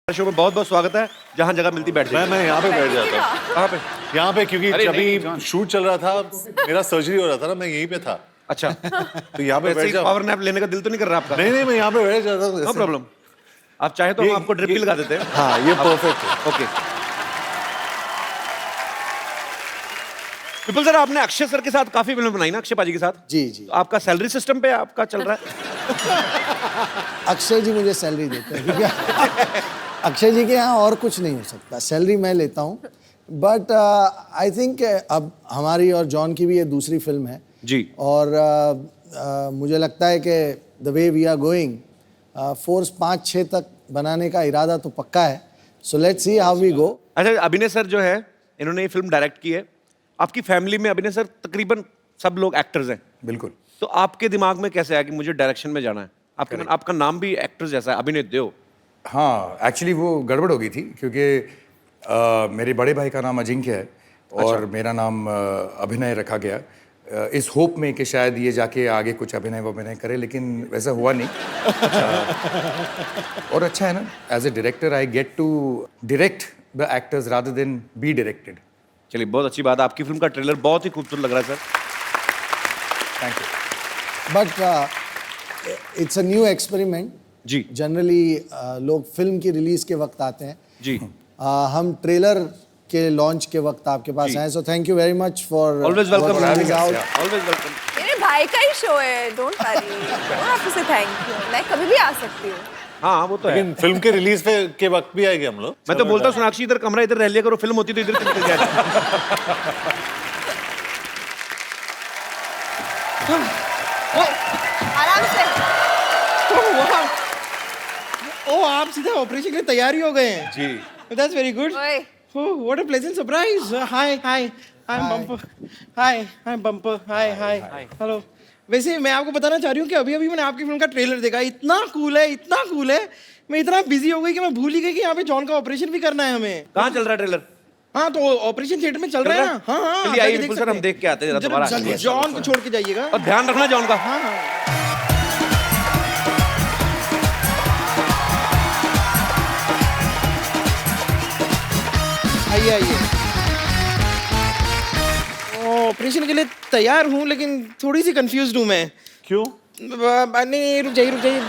Show में बहुत बहुत स्वागत है। जहाँ जगह मिलती बैठ जाइए। मैं यहाँ पे बैठ जाता हूँ। कहाँ पे? यहाँ पे क्योंकि अभी शूट चल रहा था, मेरा सर्जरी हो रहा था ना, मैं यहीं पे था। अच्छा, तो यहाँ पे बैठ जाओ। पावर नैप लेने का दिल तो नहीं कर रहा आपका? नहीं मैं यहाँ पे बैठ जाता हूँ। नो प्रॉब्लम, आप चाहे तो हम आपको ड्रिप भी लगा देते हैं। हाँ, ये परफेक्ट है। ओके विपुल सर, आपने अक्षय सर के साथ काफी फिल्म बनाई ना, अक्षय पाजी के साथ? जी जी। तो आपका सैलरी सिस्टम पे आपका चल रहा है? अक्षय जी मुझे सैलरी देते हैं क्योंकि अक्षय जी के यहाँ और कुछ नहीं हो सकता, सैलरी मैं लेता हूँ। बट आई थिंक अब हमारी और जॉन की भी ये दूसरी फिल्म है जी। और मुझे लगता है कि the way we are going, force 5-6 तक बनाने का इरादा तो पक्का है। So let's see how we go. अच्छा, अभिनय सर जो है, इन्होंने ये फिल्म डायरेक्ट की है। आपकी फैमिली में अभिनय सर तकरीबन सब लोग एक्टर्स हैं। बिल्कुल। तो आपके दिमाग में कैसे आया कि मुझे डायरेक्शन में जाना है? आपका नाम भी एक्टर जैसा है, अभिनय देव। हाँ, एक्चुअली वो गड़बड़ हो गई थी क्योंकि मेरे बड़े भाई का नाम अजिंक्य है और मेरा नाम अभिनय रखा गया इस होप में कि शायद ये जाके आगे कुछ अभिनय करे, लेकिन वैसा हुआ नहीं। और अच्छा है ना, as a director I get to direct the actors rather than be directed. चलिए, बहुत अच्छी बात है। आपकी फिल्म का ट्रेलर बहुत ही खूबसूरत लग रहा है sir. Thank you. But it's a new experiment. जी जनरली लोग फिल्म की रिलीज के वक्त आते हैं, जी। हम ट्रेलर के लॉन्च के वक्त आपके पास आए। So thank you very much for always welcome. Always always welcome. मेरे भाई का ही शो है, don't worry, don't have to say thank you, मैं कभी भी आ सकती हूँ। हाँ, वो तो है। लेकिन फिल्म के रिलीज के वक्त भी आएंगे हम लोग। मैं तो बोलता हूँ सोनाक्षी इधर कमरा इधर रह लिया करो, फिल्म होती तो इधर चल के जाए। आराम से। ओ, आप सीधा ऑपरेशन के लिए तैयार ही हो गए हैं। जी। That's very good. ओए, oh, what a pleasant surprise. Hi hi, I am Bumper. Hi hi Bumper. Hi hi hello. वैसे मैं आपको बताना चाह रही हूँ कि अभी अभी मैंने आपकी फिल्म का ट्रेलर देखा। इतना कूल है, इतना कूल है। मैं इतना बिजी हो गई कि मैं भूल ही गई कि यहाँ पे जॉन का ऑपरेशन भी करना है हमें। कहाँ चल रहा है ट्रेलर? हाँ, तो ऑपरेशन थिएटर में चल रहा है ना। हाँ हाँ, चलिए आइए आप विपुल देख सर, हम सकते देख के आते हैं। जरा दोबारा हैं। जॉन को छोड़ के जाइएगा। और ध्यान रखना जॉन का। हाँ हाँ, आइए आइए। ऑपरेशन के लिए तैयार हूँ, लेकिन थोड़ी सी कंफ्यूज्ड हूँ मैं। क्यों? नहीं, रुक जाइए रुक जाइए।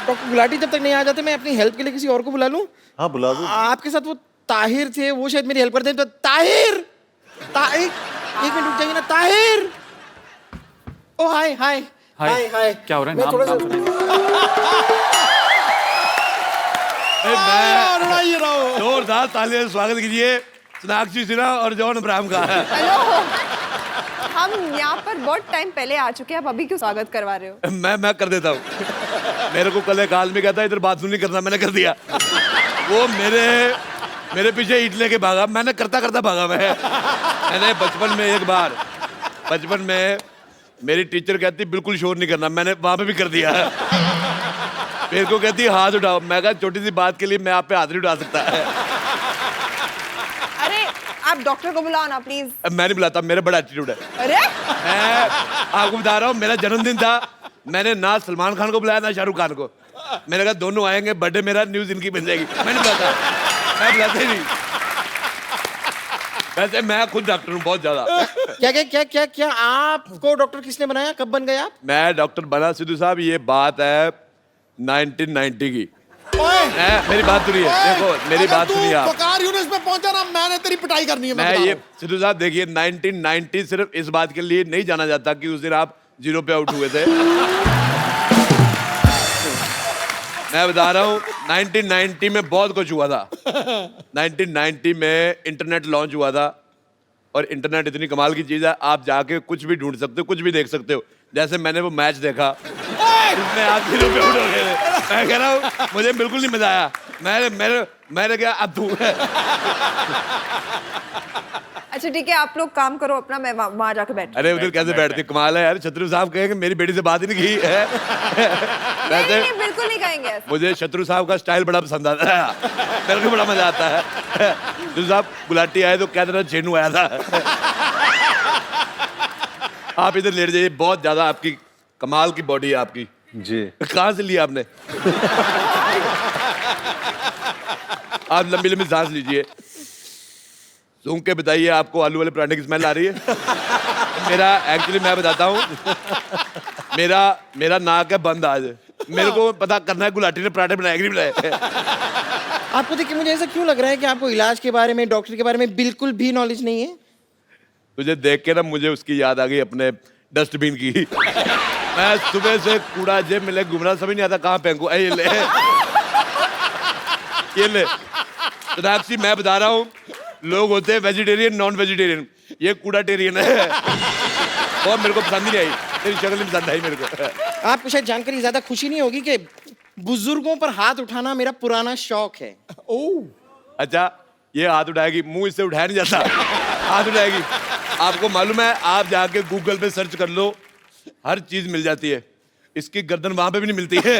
डॉक्टर गुलाटी जब तक नहीं आ जाते, मैं अपनी हेल्प के लिए किसी और को बुला लूँ। हाँ, बुला दो। आपके साथ वो ताहिर थे, वो शायद मेरी हेल्प करते हैं। तो ताहिर, एक मिनट रुक जाइए ना। ताहिर, ओ हाय हाय हाय हाय। क्या हो रहा है? मैं थोड़ा सा मैं जोरदार तालियों से स्वागत कीजिए सोनाक्षी सिन्हा और जॉन अब्राहम का। हेलो, हम यहाँ पर बहुत टाइम पहले आ चुके हैं, आप अभी क्यों स्वागत करवा रहे हो? मैं कर देता हूँ। मेरे को कल एक आदमी कहता है इधर बाथरूम नहीं करना, मैंने कर दिया। वो मेरे पीछे ईंट लेके भागा, मैंने करता करता भागा। मैंने बचपन में मेरी टीचर कहती बिल्कुल शोर नहीं करना, मैंने वहां पे भी कर दिया। मेरे को कहती हाथ उठाओ, मैं कहा छोटी सी बात के लिए मैं आप पे हाथ नहीं उठा सकता। अरे आप डॉक्टर को बुलाओ ना प्लीज। मैं नहीं बुलाता, मेरा बड़ा एटीट्यूड है। अरे मैं आपको बता रहा हूँ, मेरा जन्मदिन था, मैंने ना सलमान खान को बुलाया ना शाहरुख खान को। मैंने कहा दोनों आएंगे, बर्थडे मेरा, न्यूज इनकी बन जाएगी। मैं नहीं बुलाता, मैं बुलाता ही नहीं। वैसे मैं खुद डॉक्टर हूँ बहुत ज्यादा। क्या क्या क्या क्या क्या आपको डॉक्टर किसने बनाया? कब बन गए आप? मैं डॉक्टर बना सिद्धू साहब, ये बात है 1990 की। मेरी बात सुनिए, देखो मेरी बात सुनिए आप। वकार यूनिस पे पहुंचा ना, मैंने तेरी पिटाई करनी है। मैं ये सिद्धू साहब देखिए, 1990 सिर्फ इस बात के लिए नहीं जाना जाता कि उस दिन आप 0 पे आउट हुए थे। मैं बता रहा हूँ 1990 में बहुत कुछ हुआ था। 1990 में इंटरनेट लॉन्च हुआ था, और इंटरनेट इतनी कमाल की चीज है, आप जाके कुछ भी ढूंढ सकते हो, कुछ भी देख सकते हो। जैसे मैंने वो मैच देखा, इसमें आप 0 पे आउट हो गए थे। मैं कह रहा हूँ मुझे बिल्कुल नहीं मजा आया। मैंने क्या अब तू अच्छा ठीक है, आप लोग काम करो अपना, मैं वहाँ जाके बैठ। अरे उधर कैसे बैठती, कमाल है यार। शत्रु साहब कहेंगे मेरी बेटी से बात ही नहीं की है। नहीं नहीं, बिल्कुल नहीं कहेंगे ऐसा। मुझे शत्रु साहब का स्टाइल बड़ा पसंद आता है, मेरे को बड़ा मजा आता है। शत्रु साहब गुलाटी आए तो क्या तरह छेनू आया था। आप इधर लेट जाइए, बहुत ज्यादा आपकी कमाल की बॉडी है आपकी। जी। कहाँ से लिया आपने? आप लंबी लंबी सांस लीजिए, सूंघ के बताइए आपको आलू वाले पराठे की स्मेल आ रही है? मेरा एक्चुअली मैं बताता हूँ, मेरा नाक है बंद आज। मेरे को पता करना है गुलाटी ने पराठे बनाए कि नहीं बनाए। आपको देख के मुझे ऐसा क्यों लग रहा है कि आपको इलाज के बारे में, डॉक्टर के बारे में बिल्कुल भी नॉलेज नहीं है? तुझे देख के ना मुझे उसकी याद आ गई अपने डस्टबिन की। मैं सुबह से कूड़ा जेब में ले घूम रहा, समझ नहीं आता कहाँ फेंकूं। ये ले, ये ले। सोनाक्षी मैं बता रहा हूँ, लोग होते हैं वेजिटेरियन नॉन वेजिटेरियन, ये कूड़ा टेरियन है। और मेरे को पसंद नहीं आई, तेरी शक्ल नहीं पसंद आई मेरे को। आपको शायद जानकर ज्यादा खुशी नहीं होगी कि बुजुर्गों पर हाथ उठाना मेरा पुराना शौक है। अच्छा, ये हाथ उठाएगी, मुंह इससे उठाया नहीं जाता, हाथ उठाएगी। आपको मालूम है, आप जाके गूगल पे सर्च कर लो, हर चीज मिल जाती है। इसकी गर्दन वहां पे भी नहीं मिलती है।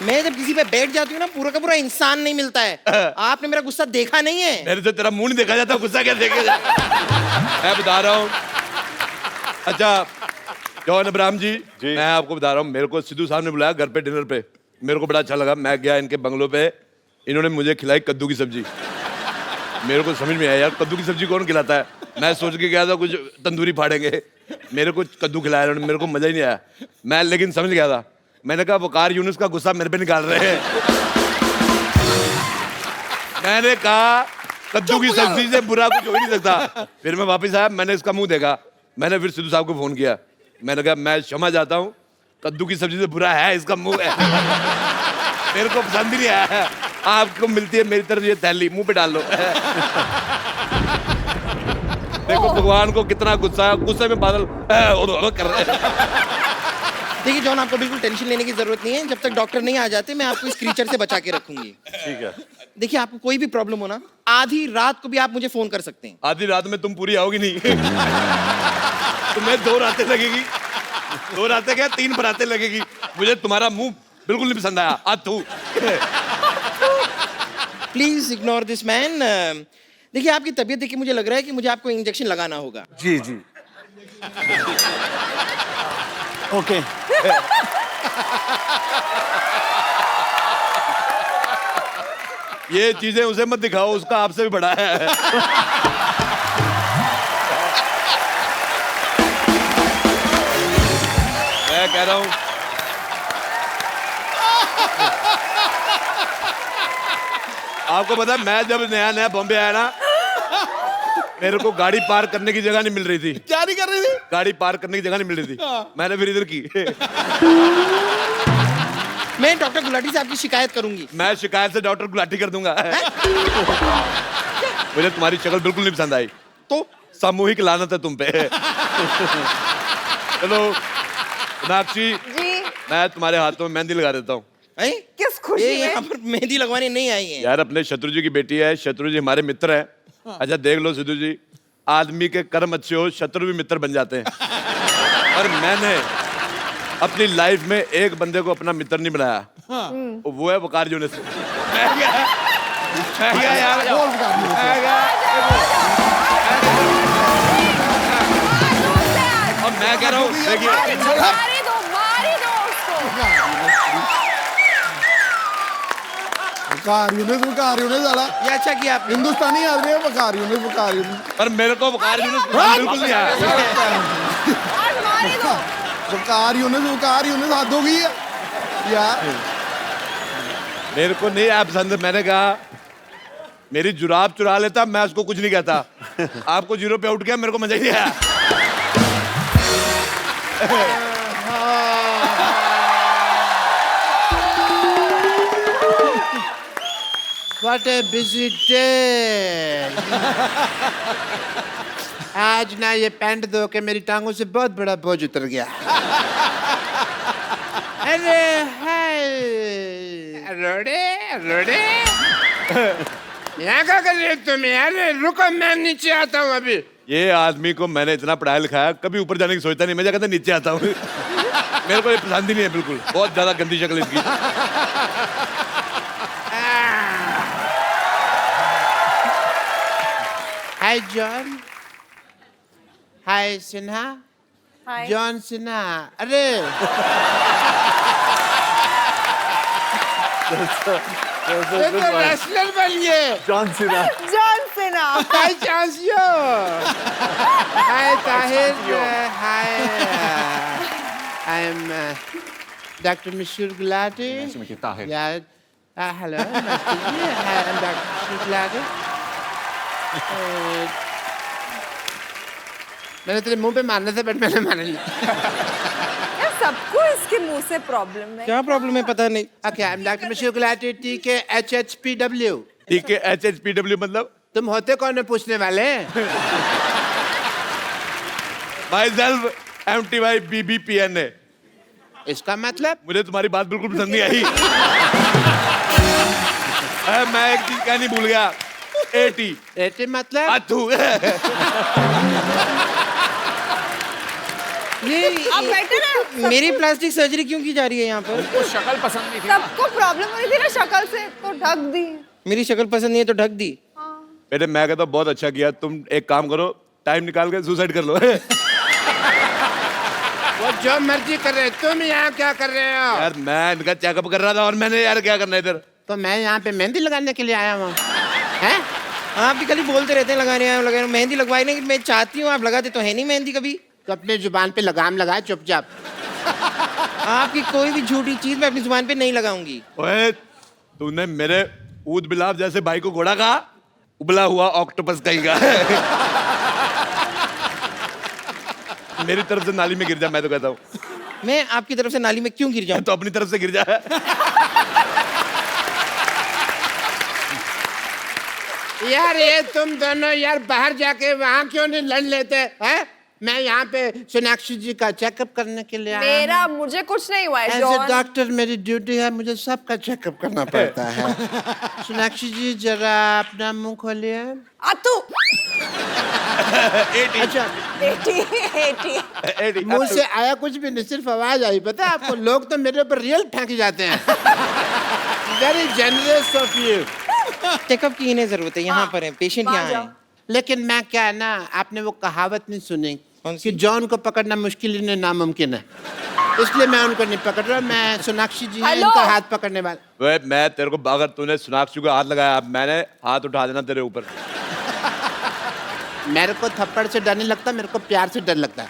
मैं जब किसी पे बैठ जाती हूँ ना, पूरा का पूरा इंसान नहीं मिलता है। आपने मेरा गुस्सा देखा नहीं है। मेरे से तेरा मुंह नहीं देखा जाता, गुस्सा क्या देखेगा? मैं बता रहा हूँ। अच्छा जॉन अब्राहम जी, मैं आपको बता रहा हूँ, मेरे को सिद्धू साहब ने बुलाया घर पे डिनर पे, मेरे को बड़ा अच्छा लगा। मैं गया इनके बंगलों पे, इन्होंने मुझे खिलाई कद्दू की सब्जी। मेरे को समझ में आया यार कद्दू की सब्जी कौन खिलाता है। मैं सोच के गया था कुछ तंदूरी फाड़ेंगे, मेरे को कद्दू खिलाया उन्होंने, मेरे को मजा ही नहीं आया। मैं लेकिन समझ गया था, मैंने कहा वकार यूनुस का गुस्सा मेरे पे निकाल रहे हैं। मैंने कहा कद्दू की सब्जी से बुरा कुछ हो ही नहीं सकता। फिर मैं वापस आया, मैंने इसका मुंह देखा, मैंने फिर सिद्धू साहब को फोन किया, मैंने कहा मैं क्षमा चाहता हूँ, कद्दू की सब्जी से बुरा है इसका मुंह है। मेरे को पसंद ही नहीं आया। आपको मिलती है मेरी तरफ ये थैली, मुंह पे डाल लो। देखो भगवान को कितना गुस्सा है, गुस्से में बादल कर रहे हैं। देखिए जॉन, आपको बिल्कुल टेंशन लेने की जरूरत नहीं है। जब तक डॉक्टर नहीं आ जाते, मैं आपको इस क्रीचर से बचा के रखूंगी। ठीक है। देखिए, आपको कोई भी प्रॉब्लम हो ना, आधी रात को भी आप मुझे फोन कर सकते हैं। आधी रात में तुम पूरी आओगी नहीं। तुम्हें 2 रातें लगेगी, 2 रातें क्या 3 बरातें लगेगी। मुझे तुम्हारा मुंह बिल्कुल नहीं पसंद आया। आतू। Please ignore this man. देखिए, आपकी तबीयत देख के मुझे लग रहा है कि मुझे आपको इंजेक्शन लगाना होगा। जी जी। ओके ये चीजें उसे मत दिखाओ, उसका आपसे भी बड़ा है। मैं कह रहा हूं, आपको पता है मैं जब नया नया बॉम्बे आया ना, मेरे को गाड़ी पार्क करने की जगह नहीं मिल रही थी। क्या नहीं कर रही थी? गाड़ी पार्क करने की जगह नहीं मिल रही थी, मैंने फिर इधर की। मैं डॉक्टर गुलाटी से आपकी शिकायत करूंगी। मैं शिकायत से डॉक्टर गुलाटी कर दूंगा। मुझे तुम्हारी शक्ल बिल्कुल नहीं पसंद आई, तो सामूहिक लानत है तुम पे। चलो सोनाक्षी, जी मैं तुम्हारे हाथों में मेहंदी लगा देता हूँ। किस खुशी ये में? यहाँ पर मेहंदी लगवाने नहीं आई है। यार अपने शत्रु जी की बेटी है, शत्रु जी हमारे मित्र हैं। अच्छा देख लो सिद्धू जी, आदमी के कर्म अच्छे हो शत्रु भी मित्र बन जाते हैं। और मैंने अपनी लाइफ में एक बंदे को अपना मित्र नहीं बनाया, वो है वकार यूनुस। मैं गया यार, और मैं कह रहा हूँ देखिए, मारी दो उसको। वकार यूनुस साला ये अच्छा किया आपने। हिंदुस्तानी आदमी है। वकार यूनुस पर मेरे को वकार यूनुस बिल्कुल नहीं आया। आज मारी दो। वकार यूनुस हाथ होगी यार। मेरे को नहीं आया पसंद। मैंने कहा मेरी जुराब चुरा लेता, मैं उसको कुछ नहीं कहता। आपको 0 पे आउट किया, मेरे को मजा ही नहीं आया। What a busy day. आज ना ये पैंट धो के मेरी टांगों से बहुत बड़ा बोझ उतर गया। अरे हाय रोडे रोडे, यहाँ क्या कर रहे हो तुम यार? रुको, मैं नीचे आता हूँ अभी। ये आदमी को मैंने इतना पढ़ाया लिखाया, कभी ऊपर जाने की सोचता नहीं। मैं कहता नीचे आता हूँ। मेरे को ये पसंद ही नहीं है बिल्कुल, बहुत ज्यादा गंदी शक्ल इसकी। हाय जॉन, हाय सिन्हा, हाय। जॉन सिन्हा। अरे ये तो रेसलर बन गए John Cena John Cena hi चांसियो hi Tahir hi I am doctor Mashoor Gulati यार hello I am doctor Mashoor Gulati मैंने तेरे मुंह पे मारने से बट मैंने मारा नहीं यार सबको इसके मुंह से प्रॉब्लम है क्या प्रॉब्लम है पता नहीं। Okay I am doctor Mashoor Gulati TKHHPW ठीक है HHPW मतलब तुम होते कौन है पूछने वाले माई सेल्फ MTY BBPN है। इसका मतलब मुझे तुम्हारी बात बिल्कुल पसंद नहीं आई। मैं एक चीज कहनी भूल गया। AT मतलब अथू ये आप बेटर है मेरी प्लास्टिक सर्जरी क्यों की जा रही है यहाँ पर? सबको प्रॉब्लम हो रही थी ना शक्ल से तो ढक दी। मेरी शक्ल पसंद नहीं है तो ढक दी। बेटे मैं कहता हूँ बहुत अच्छा किया। तुम एक काम करो, टाइम निकाल के सुसाइड कर लो। वो जो मर्जी कर रहे तुम यहाँ क्या कर रहे हो यार मैं इनका चेकअप कर रहा था और मैंने यार क्या करना है इधर। तो मैं यहाँ पे मेहंदी लगाने के लिए आया हूँ हैं आप भी कल ही बोलते रहते हैं लगा रहे हैं मेहंदी लगवाई नहीं। मैं चाहती हूँ, आप लगाते तो है नहीं मेहंदी कभी। तो अपने जुबान पे लगाम लगाए चुपचाप आपकी कोई भी झूठी चीज मैं अपनी जुबान पे नहीं लगाऊंगी। ओए तूने मेरे ऊद बिलाव जैसे भाई को घोड़ा कहा, उबला हुआ ऑक्टोपस कहीं का। मेरी तरफ से नाली में गिर जा, मैं तो कहता हूँ। मैं आपकी तरफ से नाली में क्यों गिर जाऊं? तो अपनी तरफ से गिर जा। यार ये तुम दोनों यार बाहर जाके वहाँ क्यों नहीं लड़ लेते हैं मैं यहाँ पे सोनाक्षी जी का चेकअप करने के लिए आया मेरा मुझे कुछ नहीं हुआ है एज ए जॉन। डॉक्टर मेरी ड्यूटी है मुझे सबका चेकअप करना पड़ता है सोनाक्षी जी जरा अपना मुंह खोलिए अतु अच्छा एटी मुंह से आया कुछ भी नहीं सिर्फ आवाज आई पता है आपको लोग तो मेरे ऊपर रियल फेंक जाते हैं very generous of you checkup की इन्हें जरूरत है, यहाँ पर है पेशेंट यहाँ है। लेकिन मैं क्या है ना आपने वो कहावत नहीं सुनी कौन सी? कि जॉन को पकड़ना मुश्किल ही नहीं नामुमकिन है इसलिए मैं उनको नहीं पकड़ रहा मैं सोनाक्षी जी हैं हेलो। इनका हाथ पकड़ने वाला वे मैं तेरे को अगर तूने सोनाक्षी को हाथ लगाया, मैंने हाथ उठा देना तेरे ऊपर। मेरे को थप्पड़ से डर नहीं लगता मेरे को प्यार से डर लगता है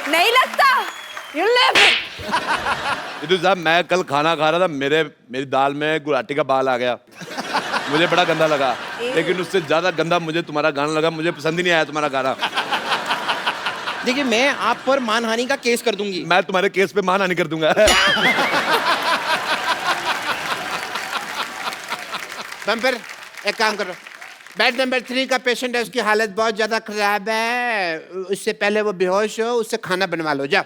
नहीं लगता यू लिव इधर साहब मैं कल खाना खा रहा था, मेरी दाल में गुलाटी का बाल आ गया। मुझे बड़ा गंदा लगा, लेकिन उससे ज्यादा गंदा मुझे तुम्हारा गाना लगा। मुझे पसंद ही नहीं आया तुम्हारा गाना। देखिए मैं आप पर मानहानि का केस कर दूंगी। मैं तुम्हारे केस पे मानहानि कर दूंगा। बम्पर एक काम करो बेड नंबर 3 का पेशेंट है उसकी हालत बहुत ज्यादा खराब है उससे पहले वो बेहोश हो उससे खाना बनवा लो जाओ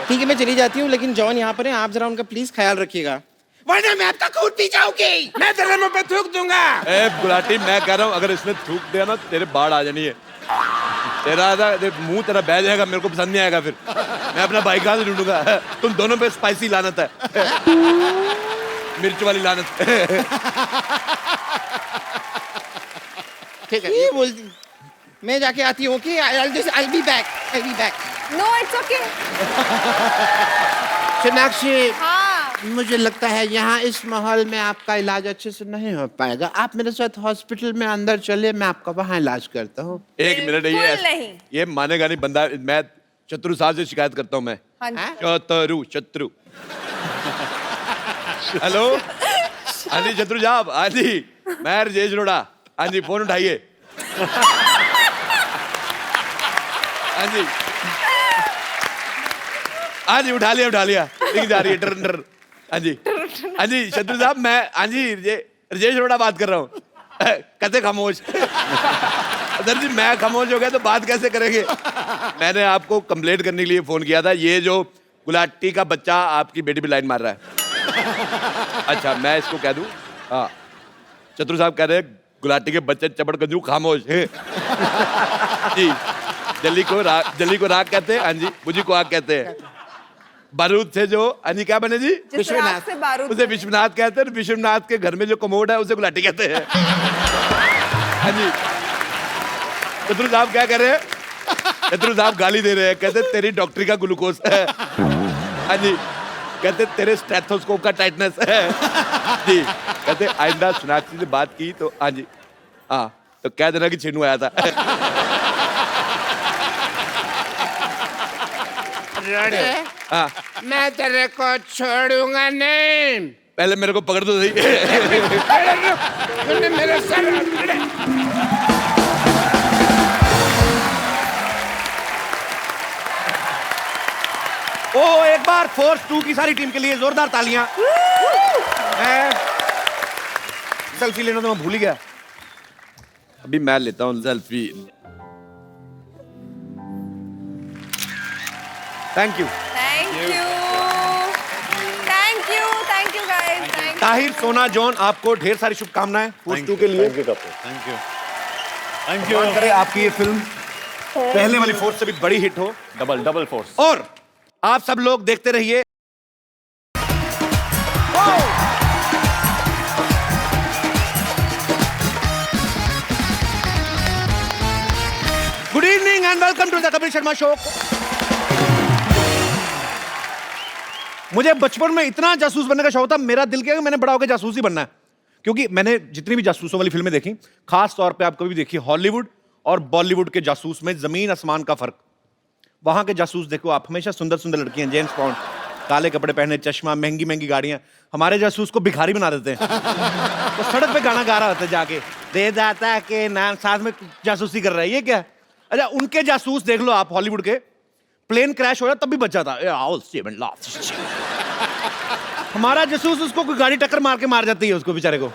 ठीक है मैं चली जाती हूँ, लेकिन जॉन यहाँ पर है, आप जरा उनका प्लीज ख्याल रखिएगा। वरना मैं आपका खून पी जाऊंगी मैं तेरे मुंह पे थूक दूंगा ए गुलाटी मैं कह रहा हूँ अगर इसने थूक दिया ना तेरे बाढ़ आ जानी है। मुंह तेरा बह जाएगा, मेरे को पसंद नहीं आएगा। फिर मैं अपना भाई कहाँ से ढूंढूंगा। तुम दोनों पे स्पाइसी लानत है, मिर्च वाली लानत। ठीक है ये बोलती मैं जाके आती हूँ कि I'll be back। No it's okay. Sonakshi हाँ मुझे लगता है यहाँ इस माहौल में आपका इलाज अच्छे से नहीं हो पाएगा आप मेरे साथ हॉस्पिटल में अंदर चलिए मैं आपका वहाँ इलाज करता हूँ एक मिनट, बिल्कुल नहीं। ये मानेगा नहीं बंदा। मैं शत्रु साहब से शिकायत करता हूँ। मैं हाँ जी। शत्रु हेलो हाँ जी शत्रु साहब, हाँ जी मैं राजेश रोड़ा, हाँ जी फोन उठाइए। हाँ जी हाँ जी उठा लिया लिख जा रही है टर्नर। हाँ जी शत्रु साहब मैं हाँ जी राजेश रोड़ा बात कर रहा हूँ। कैसे खामोश सर जी मैं खामोश हो गया तो बात कैसे करेंगे। मैंने आपको कंप्लेंट करने के लिए फोन किया था, ये जो गुलाटी का बच्चा आपकी बेटी पे लाइन मार रहा है। अच्छा मैं इसको कह दूं। हाँ शत्रु साहब कह रहे हैं गुलाटी के बच्चे चपड़ गंजू खामोश है। जी जल्दी को राग कहते हैं, हाँ जी बुझी को आग कहते हैं। बारूद से जो हाँ जी क्या बने जी जिस रात से बारूद उसे विश्वनाथ कहते हैं। विश्वनाथ के घर में जो कमोड है उसे गुलाटी कहते हैं। हाँ जी शत्रु साहब क्या कह रहे हैं? शत्रु साहब गाली दे रहे हैं, कहते तेरी डॉक्टरी का ग्लूकोज है। हाँ जी, कहते तेरे स्टेथोस्कोप का टाइटनेस है। जी, कहते आइंदा सोनाक्षी से बात की तो हाँ जी, हाँ तो कह देना कि चिन्नू आया था। रोड़े, हाँ, मैं तेरे को छोड़ूंगा नहीं। पहले मेरे को पकड़ दो सही। तूने मेरे सर ओ एक बार फोर्स 2 की सारी टीम के लिए जोरदार तालियां। मैं सेल्फी लेना तो मैं भूल ही गया, अभी मैं लेता हूँ selfie. Thank you. Thank you guys. Tahir, सोना, जॉन, आपको ढेर सारी शुभकामनाएं फोर्स 2 के लिए। Thank you. भगवान करे आपकी ये फिल्म पहले वाली फोर्स से भी बड़ी हिट हो। Double force. और आप सब लोग देखते रहिए। Good evening and welcome to the Kapil Sharma show. मुझे बचपन में इतना जासूस बनने का शौक था, मेरा दिल किया कि मैंने बड़ा होकर जासूस ही बनना है। क्योंकि मैंने जितनी भी जासूसों वाली फिल्में देखी, खास तौर पे आप कभी देखी हॉलीवुड और बॉलीवुड के जासूस में जमीन आसमान का फर्क। वहां के जासूस देखो आप, हमेशा सुंदर सुंदर लड़कियां, जेम्स बॉन्ड, काले कपड़े पहने, चश्मा, महंगी महंगी गाड़ियां। हमारे जासूस को भिखारी बना देते हैं। तो सड़क पे गाना गा रहा होता है जाके, दे दाता के नाम, साथ में जासूसी कर रहा है, ये क्या? अच्छा, उनके जासूस देख लो आप हॉलीवुड के, प्लेन क्रैश हो रहा तब भी बच जाता। हमारा जासूस उसको कोई गाड़ी टक्कर मार के मार जाती है उसको बेचारे को।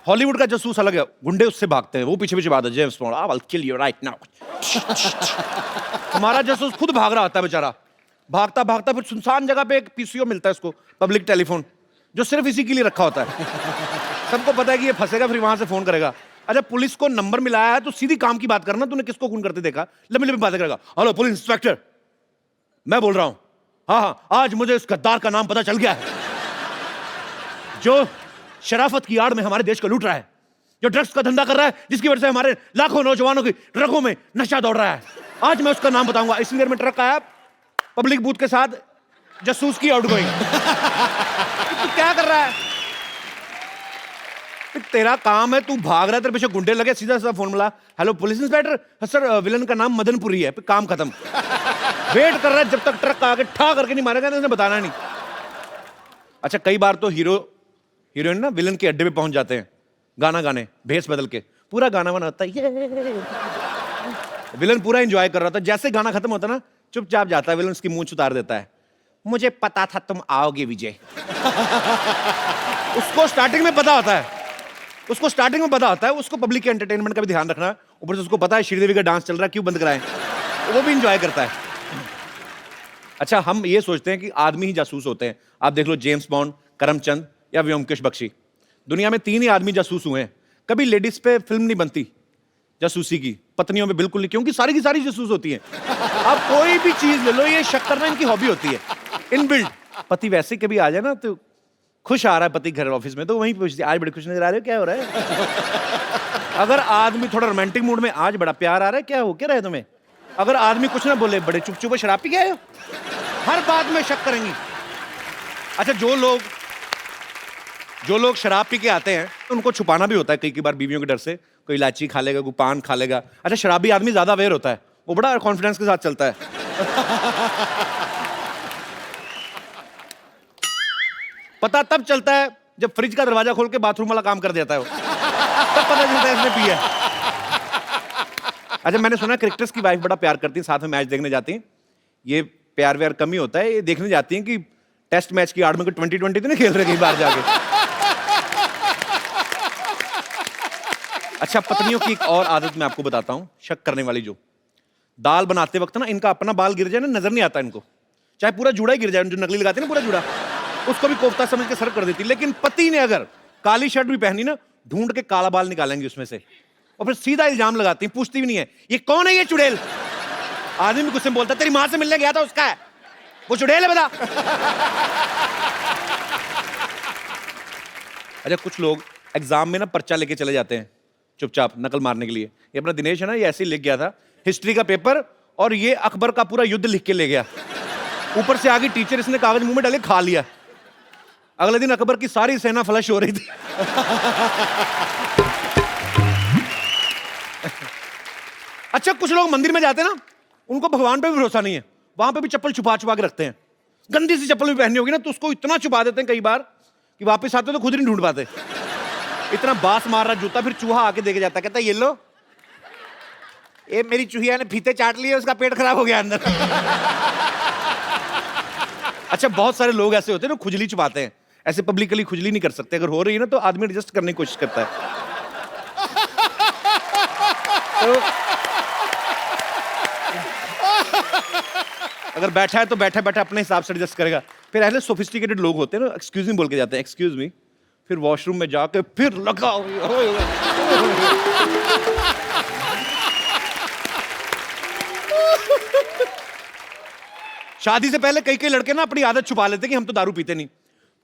हॉलीवुड का जासूस अलग है, गुंडे उससे भागते हैं, वो पीछे पीछे भागते हैं, James bond, I will kill you right now. हमारा जासूस खुद भाग रहा होता है बेचारा, भागता भागता फिर सुनसान जगह पे एक पीसीओ मिलता है उसको, पब्लिक टेलीफोन, जो सिर्फ इसी के लिए रखा होता है। सबको पता है कि ये फंसेगा फिर वहां से फोन करेगा। अच्छा, पुलिस को नंबर मिलाया है तो सीधी काम की बात करना, तूने किसको खून करते देखा, लंबी लंबी बातें करेगा। हेलो पुलिस इंस्पेक्टर, मैं बोल रहा हूं, हाँ, आज मुझे उस गद्दार का नाम पता चल गया है जो शराफत की आड़ में हमारे देश को लूट रहा है, जो ड्रग्स का धंधा कर रहा है, जिसकी वजह से हमारे लाखों नौजवानों की रगों में नशा दौड़ रहा है। आज मैं उसका नाम बताऊंगा। इसी देर में ट्रक आया, पब्लिक बूथ के साथ जासूस की आउटगोइंग। तू क्या कर रहा है? तेरा काम है, तू भाग रहा है, तेरे पीछे गुंडे लगे, सीधा सीधा फोन मिला, hello police inspector, sir villain का नाम मदनपुरी है, काम खत्म। वेट कर रहा है जब तक ट्रक आके ठा करके नहीं मारेगा, उसने बताना नहीं। अच्छा, कई बार तो हीरोइन ना विलन के अड्डे पे पहुंच जाते हैं गाना गाने, भेस बदल के, पूरा गाना बना होता है, ये विलन पूरा एंजॉय कर रहा था। जैसे गाना खत्म होता ना, चुपचाप जाता है विलन, उसकी मूंछ उतार देता है, मुझे पता था तुम आओगे विजय। उसको स्टार्टिंग में पता होता है, उसको पब्लिक के एंटरटेनमेंट का भी ध्यान रखना है। ऊपर से उसको पता है श्रीदेवी का डांस चल रहा है, क्यों बंद कराएं, वो भी एंजॉय करता है। अच्छा, हम ये सोचते हैं कि आदमी ही जासूस होते हैं। आप देख लो जेम्स बॉन्ड, करमचंद या व्योमकेश बख्शी, दुनिया में 3 ही आदमी जासूस हुए हैं। कभी लेडीज पे फिल्म नहीं बनती जासूसी की, पत्नियों पे बिल्कुल नहीं, क्योंकि सारी की सारी जासूस होती हैं। आप कोई भी चीज ले लो, ये शक करना इनकी हॉबी होती है, इनबिल्ट। पति वैसे कभी आ जाए ना, तो खुश आ रहा है पति घर ऑफिस में, तो वहीं पूछती है, आज बड़े खुश नजर आ रहे हो, क्या हो रहा है? अगर आदमी थोड़ा रोमांटिक मूड में, आज बड़ा प्यार आ रहा है, क्या हो क्या रहा है तुम्हें? अगर आदमी कुछ ना बोले, बड़े चुप चुप शराब पी गए हो, हर बात में शक करेंगी। अच्छा, जो लोग शराब पी के आते हैं, उनको छुपाना भी होता है कई बार बीवियों के डर से, कोई इलायची खा लेगा, कोई पान खा लेगा। अच्छा, शराबी आदमी ज्यादा अवेयर होता है, वो बड़ा कॉन्फिडेंस के साथ चलता है। पता तब चलता है जब फ्रिज का दरवाजा खोल के बाथरूम वाला काम कर देता है वो, तब पता चलता है इसने पिया। अच्छा, मैंने सुना क्रिकेटर्स की वाइफ बड़ा प्यार करती है, साथ में मैच देखने जाती हैं। ये प्यार व्यार कम ही होता है, ये देखने जाती हैं कि टेस्ट मैच की आड़ में कोई 2020 तो नहीं खेल रहे कहीं बाहर जाके। अच्छा, पत्नियों की एक और आदत मैं आपको बताता हूं, शक करने वाली, जो दाल बनाते वक्त ना इनका अपना बाल गिर जाए ना, नजर नहीं आता इनको, चाहे पूरा जूड़ा ही गिर जाए, जो नकली लगाते हैं ना पूरा जूड़ा, उसको भी कोफ्ता समझ के सर्व कर देती। लेकिन पति ने अगर काली शर्ट भी पहनी ना, ढूंढ के काला बाल निकालेंगे उसमें से, और फिर सीधा इल्जाम लगाती, पूछती भी नहीं है ये कौन है, ये चुड़ैल। आदमी भी गुस्से में बोलता, तेरी मां से मिलने गया था, उसका है वो, चुड़ैल है बता। अच्छा, कुछ लोग एग्जाम में ना पर्चा लेके चले जाते हैं चुपचाप नकल मारने के लिए। ये अपना दिनेश है ना, ये ऐसे ही लिख गया था हिस्ट्री का पेपर, और ये अकबर का पूरा युद्ध लिख के ले गया। ऊपर से आगे टीचर, इसने कागज मुंह में डाले खा लिया। अगले दिन अकबर की सारी सेना फ्लश हो रही थी। अच्छा, कुछ लोग मंदिर में जाते हैं ना, उनको भगवान पे भी भरोसा नहीं है, वहां पे भी चप्पल छुपा छुपा के रखते हैं। गंदी सी चप्पल भी पहननी होगी ना तो उसको इतना छुपा देते हैं कई बार कि वापस आते तो खुद नहीं ढूंढ पाते। इतना बास मार रहा जूता, फिर चूहा आके देके जाता, कहता ये लो, ये मेरी चूहिया ने फीते चाट लिए, उसका पेट खराब हो गया अंदर। अच्छा, बहुत सारे लोग ऐसे होते हैं ना खुजली छुपाते हैं, ऐसे पब्लिकली खुजली नहीं कर सकते, अगर हो रही है ना तो आदमी एडजस्ट करने की कोशिश करता है। तो अगर बैठा है तो बैठा बैठा अपने हिसाब से एडजस्ट करेगा। फिर ऐसे सोफिस्टिकेटेड लोग होते हैं ना, एक्सक्यूज मी बोल के जाते हैं, एक्सक्यूज मी, फिर वॉशरूम में जाके फिर लगा। शादी से पहले कई कई लड़के ना अपनी आदत छुपा लेते कि हम तो दारू पीते नहीं।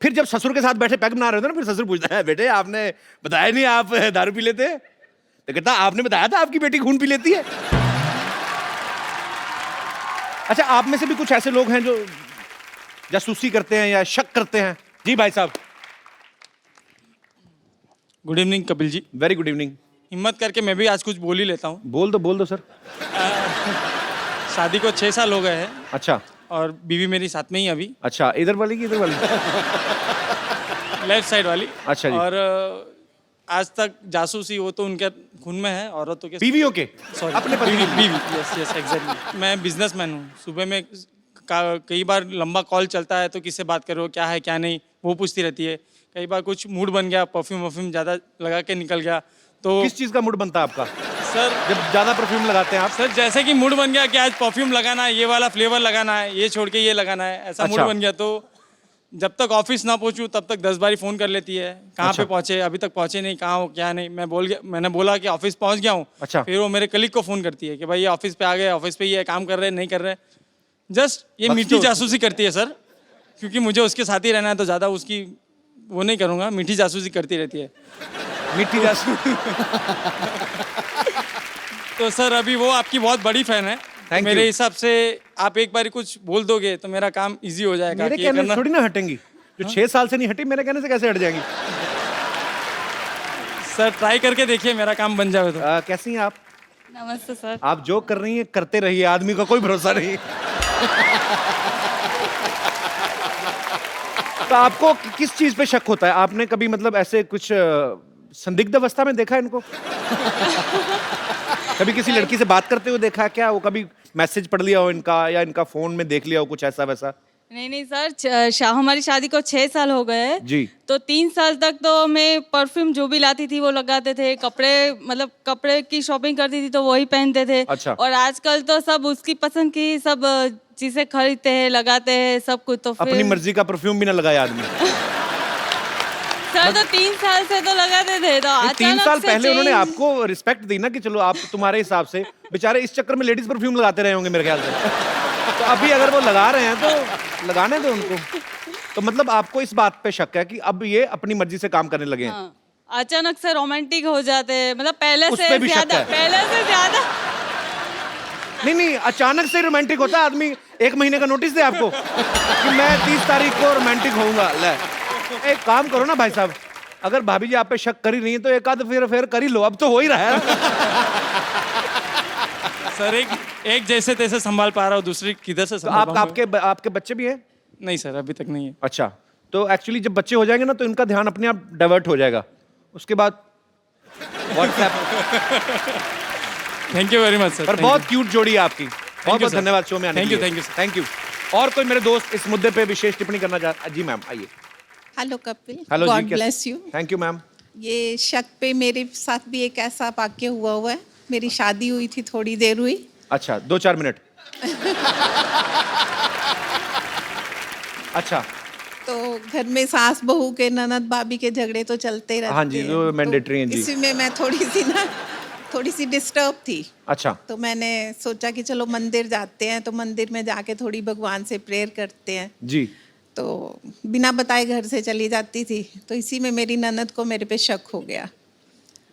फिर जब ससुर के साथ बैठे पैग बना रहे होते ना, फिर ससुर पूछता है, बेटे आपने बताया नहीं आप दारू पी लेते हैं? तो कहता आपने बताया था आपकी बेटी खून पी लेती है। अच्छा, आप में से भी कुछ ऐसे लोग हैं जो जासूसी करते हैं या शक करते हैं? जी भाई साहब। Good evening Kapil ji. Very good evening. हिम्मत करके मैं भी आज कुछ बोल ही लेता हूँ। बोल दो सर। शादी को 6 साल हो गए हैं। अच्छा। और बीवी मेरी साथ में ही अभी। अच्छा, इधर वाली की इधर वाली? लेफ्ट साइड वाली। अच्छा जी। और आज तक जासूसी वो तो उनके खून में है, औरतों के। बीवियों के? सॉरी, अपने बीवी। Yes yes exactly. मैं बिजनेसमैन हूँ। सुबह में कई बार लंबा कॉल चलता है तो किससे बात करो, क्या है क्या नहीं, वो पूछती रहती है। कई बार कुछ मूड बन गया, परफ्यूम ज़्यादा लगा के निकल गया तो। किस चीज़ का मूड बनता है आपका सर जब ज़्यादा परफ्यूम लगाते हैं आप? सर जैसे कि मूड बन गया कि आज परफ्यूम लगाना है, ये वाला फ्लेवर लगाना है, ये छोड़ के ये लगाना है, ऐसा मूड अच्छा। बन गया तो जब तक ऑफिस ना पहुंचूं तब तक 10 बारी फ़ोन कर लेती है, कहाँ अच्छा। पे पहुंचे, अभी तक पहुंचे नहीं, कहाँ हो क्या नहीं। मैंने बोला कि ऑफिस पहुंच गया हूँ। अच्छा। फिर वो मेरे कलीग को फ़ोन करती है कि भाई ये ऑफिस पे आ गए, ऑफिस पे ये काम कर रहे नहीं कर रहे। जस्ट ये बस मीठी तो- जासूसी करती है सर, क्योंकि मुझे उसके साथ ही रहना है तो ज़्यादा उसकी वो नहीं करूँगा, मीठी जासूसी करती रहती है। मीठी जासूसी। तो सर अभी वो आपकी बहुत बड़ी फैन है। Thank मेरे you. हिसाब से आप एक बार कुछ बोल दोगे तो मेरा काम इजी हो जाएगा। मेरे कि ये कहने से करना- थोड़ी ना हटेंगी, जो 6 साल से नहीं हटी मेरे कहने से कैसे हट जाएंगी? सर ट्राई करके देखिए, मेरा काम बन जाए तो। कैसी हैं आप? नमस्ते सर। आप जो कर रही हैं करते रहिए, आदमी का कोई भरोसा नहीं। तो आपको किस चीज पे शक होता है? आपने कभी मतलब ऐसे कुछ संदिग्ध अवस्था में देखा है इनको? कभी किसी लड़की से बात करते हुए देखा है क्या? वो कभी मैसेज पढ़ लिया हो इनका, या इनका फोन में देख लिया हो कुछ ऐसा वैसा? नहीं सर, हमारी शादी को 6 साल हो गए हैं। जी। तो 3 साल तक तो मैं परफ्यूम जो भी लाती थी वो लगाते थे, कपड़े मतलब कपड़े की शॉपिंग करती थी तो वही पहनते थे। अच्छा। और आजकल तो सब उसकी पसंद की सब चीजें खरीदते हैं, लगाते हैं सब कुछ। तो अपनी फिर मर्जी का परफ्यूम भी ना लगाया आदमी। सर तो 3 साल से तो लगाते थे, तो 3 अचानक साल से पहले उन्होंने change- आपको रिस्पेक्ट दी ना कि चलो आप तुम्हारे हिसाब से, बेचारे इस चक्कर में लेडीज परफ्यूम लगाते रहे होंगे मेरे ख्याल से। तो अभी अगर वो लगा रहे हैं तो लगाने दो उनको। तो मतलब आपको इस बात पे शक है कि अब ये अपनी मर्जी से काम करने लगे हैं? हाँ, अचानक से रोमांटिक हो जाते हैं, मतलब पहले उस से पे भी शक ज्यादा, है? पहले से ज्यादा। नहीं, अचानक से रोमांटिक होता है आदमी? 1 महीने का नोटिस दे आपको कि मैं 30 तारीख को रोमांटिक होऊंगा। ले, एक काम करो ना भाई साहब, अगर भाभी जी आप पे शक कर ही नहीं है तो एक आध फिर कर ही लो, अब तो हो ही रहा है। सर एक जैसे तैसे संभाल पा रहा हूँ, दूसरी किधर से तो संभाल पाऊंगा? आपके बच्चे भी हैं? नहीं सर, अभी तक नहीं है। अच्छा, तो एक्चुअली जब बच्चे हो जाएंगे ना तो इनका ध्यान अपने आप डाइवर्ट हो जाएगा, उसके बाद WhatsApp. Thank you very much sir. पर बहुत क्यूट जोड़ी है आपकी। बहुत बहुत sir. धन्यवाद शो में आने Thank के you, लिए। thank you, sir. Thank you. और कोई मेरे दोस्त इस मुद्दे पे विशेष टिप्पणी करना चाहता? जी मैम आइए। Hello Kapil, hello God ji, bless you. Thank you ma'am. ये शक पे मेरे साथ भी एक ऐसा वाक्य हुआ है। मेरी शादी हुई थी, थोड़ी देर हुई। अच्छा, 2-4 मिनट। अच्छा, तो घर में सास बहू के, ननद भाभी के झगड़े तो चलते रहते हाँ जी, हैं। वो mandatory हैं जी। इसी में मैं थोड़ी सी डिस्टर्ब थी। अच्छा। तो मैंने सोचा कि चलो मंदिर जाते हैं, तो मंदिर में जाके थोड़ी भगवान से प्रेयर करते हैं। जी। तो बिना बताए घर से चली जाती थी, तो इसी में मेरी ननद को मेरे पे शक हो गया।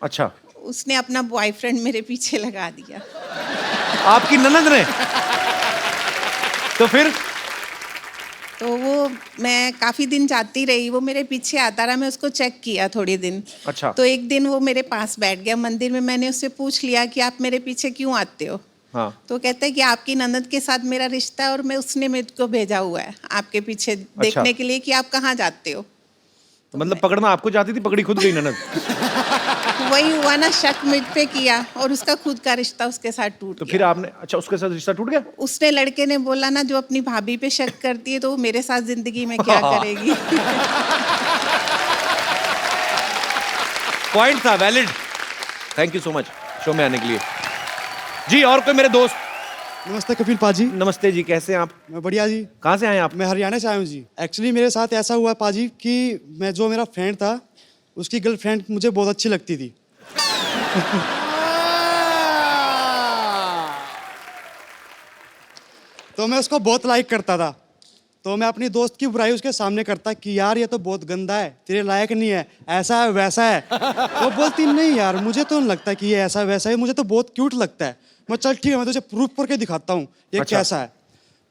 अच्छा, उसने अपना बॉयफ्रेंड मेरे पीछे लगा दिया। आपकी ननद ने? तो फिर तो वो मैं काफ़ी दिन जाती रही, वो मेरे पीछे आता रहा, मैं उसको चेक किया थोड़े दिन। अच्छा। तो एक दिन वो मेरे पास बैठ गया मंदिर में, मैंने उससे पूछ लिया कि आप मेरे पीछे क्यों आते हो? हाँ। तो कहता है कि आपकी ननद के साथ मेरा रिश्ता है और मैं उसने मेरे को भेजा हुआ है आपके पीछे देखने के लिए कि आप कहाँ जाते हो। तो मतलब पकड़ना आपको चाहती थी, पकड़ी खुद गई ननद। वही हुआ ना, शक मुझ पे किया और उसका खुद का रिश्ता उसके साथ टूट तो गया। फिर आपने, अच्छा उसके साथ रिश्ता टूट गया? उसने, लड़के ने बोला ना, जो अपनी भाभी पे शक करती है तो वो मेरे साथ जिंदगी में क्या करेगी। पॉइंट था, valid. Thank you so much show में आने के लिए। जी, और कोई मेरे दोस्त? नमस्ते कपिल पाजी। नमस्ते जी, कैसे हैं आप? मैं बढ़िया जी। कहाँ से आए आप? मैं हरियाणा से आया हूँ जी। एक्चुअली मेरे साथ ऐसा हुआ पाजी कि मैं, जो मेरा फ्रेंड था, उसकी गर्लफ्रेंड मुझे बहुत अच्छी लगती थी। तो मैं उसको बहुत लाइक करता था। तो मैं अपनी दोस्त की बुराई उसके सामने करता कि यार ये तो बहुत गंदा है, तेरे लायक नहीं है, ऐसा है वैसा है। वो बोलती नहीं यार, मुझे तो नहीं लगता कि ये ऐसा वैसा है, मुझे तो बहुत क्यूट लगता है। मैं चल ठीक है, मैं तुझे प्रूफ करके दिखाता हूँ ये अच्छा। कैसा है।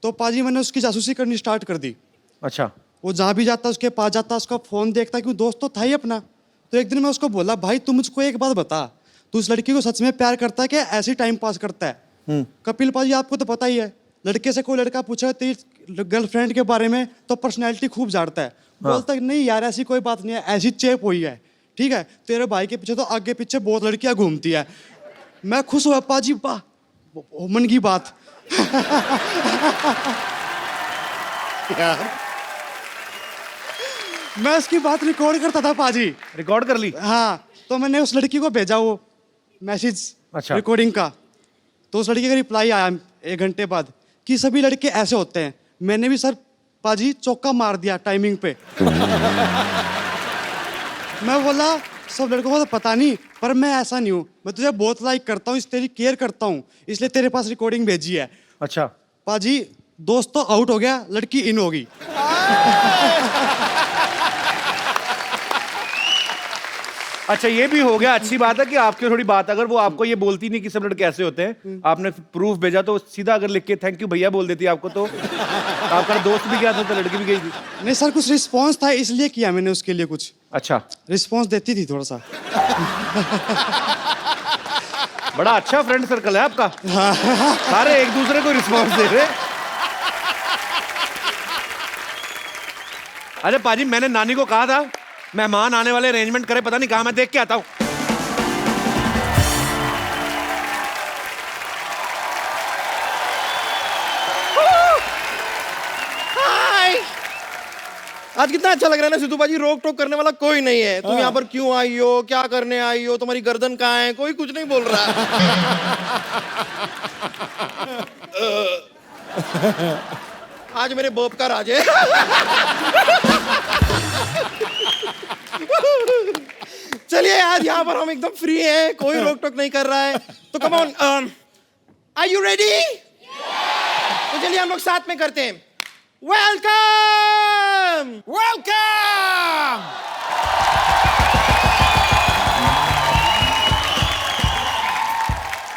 तो पाजी मैंने उसकी जासूसी करनी स्टार्ट कर दी। अच्छा। वो जहाँ भी जाता उसके पास जाता, उसका फोन देखता, क्यों दोस्त तो था ही अपना। तो एक दिन मैं उसको बोला, भाई तू मुझको एक बात बता, तू उस लड़की को सच में प्यार करता है कि ऐसे ही टाइम पास करता है? कपिल पाजी आपको तो पता ही है, लड़के से कोई लड़का पूछा तेरी गर्लफ्रेंड के बारे में तो पर्सनैलिटी खूब झाड़ता है। बोलता है नहीं यार ऐसी कोई बात नहीं है, ऐसी चेप हुई है। ठीक है, तेरे भाई के पीछे तो आगे पीछे बहुत लड़कियां घूमती है। मैं खुश हुआ, पाजी वाह, मन की बात। यार मैं उसकी बात रिकॉर्ड करता था पाजी। रिकॉर्ड कर ली? हाँ, तो मैंने उस लड़की को भेजा वो मैसेज अच्छा। रिकॉर्डिंग का। तो उस लड़की का रिप्लाई आया 1 घंटे बाद कि सभी लड़के ऐसे होते हैं। मैंने भी सर पाजी चौका मार दिया टाइमिंग पे। मैं बोला सब लड़कों को तो पता नहीं, पर मैं ऐसा नहीं हूँ, मैं तुझे बहुत लाइक करता हूँ, तेरी केयर करता हूँ, इसलिए तेरे पास रिकॉर्डिंग भेजी है। अच्छा। पाजी दोस्त तो आउट हो गया, लड़की इन हो गई। अच्छा, ये भी हो गया, अच्छी बात है कि आपकी थोड़ी बात, अगर वो आपको ये बोलती नहीं कि सब लड़के ऐसे होते हैं, आपने प्रूफ भेजा, तो सीधा अगर लिख के थैंक यू भैया बोल देती आपको, तो आपका दोस्त भी गया था तो लड़की भी गई थी। नहीं सर, कुछ रिस्पॉन्स था इसलिए किया मैंने उसके लिए, कुछ अच्छा रिस्पॉन्स देती थी थोड़ा सा। बड़ा अच्छा फ्रेंड सर्कल है आपका। सारे एक दूसरे को रिस्पॉन्स दे रहे। अरे पाजी, मैंने नानी को कहा था मेहमान आने वाले अरेंजमेंट करे, पता नहीं कहाँ, मैं देख के आता हूँ। आज कितना अच्छा लग रहा है ना सिद्धू पाजी, रोक टोक करने वाला कोई नहीं है। तुम यहाँ पर क्यों आई हो, क्या करने आई हो, तुम्हारी गर्दन कहाँ है, कोई कुछ नहीं बोल रहा। आज मेरे बाप का राज है। चलिए आज यहाँ पर हम एकदम फ्री हैं, कोई रोक टोक नहीं कर रहा है, तो come on, are you ready? तो चलिए हम लोग साथ में करते हैं। Welcome welcome.